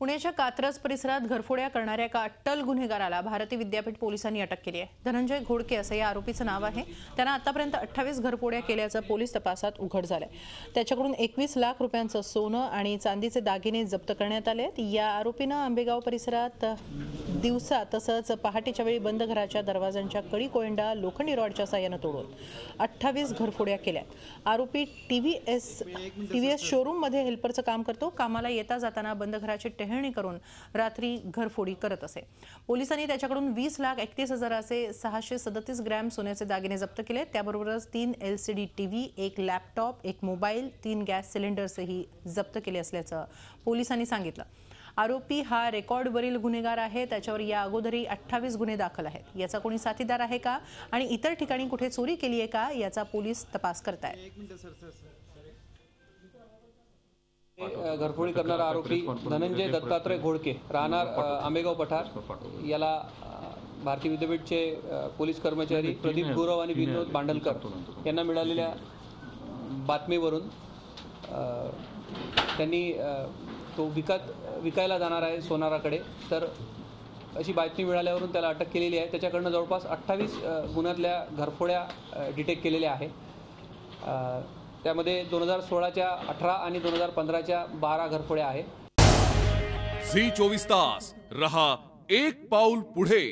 पुण्याच्या कात्रज परिसरात घरफोड्या करणाऱ्या एका अट्टल गुन्हेगाराला भारती विद्यापीठ पोलिसांनी अटक केली आहे। धनंजय घोडके असं या आरोपीचं नाव आहे। त्यानं आतापर्यंत 28 घरफोड्या केल्याचं पोलीस तपासात उघड झालंय। त्याच्याकडून 21 लाख रुपयांचं सोनं आणि चांदीचे दागिने जप्त करण्यात आले। या आरोपीनं आंबेगाव परिसरात दिवसा तसंच पहाटेच्या वेळी बंद घराच्या दरवाजांच्या कडी कोयंडा लोखंडी रॉडच्या साहाय्याने तोडून 28 घरफोड्या केल्या। आरोपी टीव्हीएस शोरूम मध्ये हेल्परचं काम करतो। कामाला येता जाताना बंद घराची टेहळणी करून रात्री घरफोडी करत असे। पोलिसांनी त्याच्याकडून 20,31,000चे 637 ग्रॅम सोन्याचे दागिने जप्त केले। त्याबरोबरच 3 LCD TV, 1 laptop, 1 mobile, 3 gas सिलेंडर्सही जप्त केले असल्याचं पोलिसांनी सांगितलं। आरोपी हा रेकॉर्डवरील गुन्हेगार आहे। त्याच्यावर या अगोदरही 28 गुन्हे दाखल आहेत। याचा कोणी साथीदार आहे का आणि इतर ठिकाणी कुठे चोरी केली आहे का याचा पोलीस तपास करतायत। घरफोडी करणारा आरोपी धनंजय दत्तात्रय घोडके राहणार आंबेगाव पठार याला भारती विद्यापीठचे पोलीस कर्मचारी प्रदीप गुरव आणि विनोद बांडलकर यांना मिळालेल्या बातमीवरून त्यांनी तो विकायला जाणार आहे सोनाराकडे, तर अशी बातमी मिळाल्यावरून त्याला अटक केलेली आहे। त्याच्याकडनं जवळपास 28 गुन्ह्यातल्या घरफोड्या डिटेक्ट केलेल्या आहे। त्यामध्ये 2016च्या 18 आणि 2015च्या 12 घरफोड्या आहेत। झी 24 तास रहा एक पाऊल पुढे।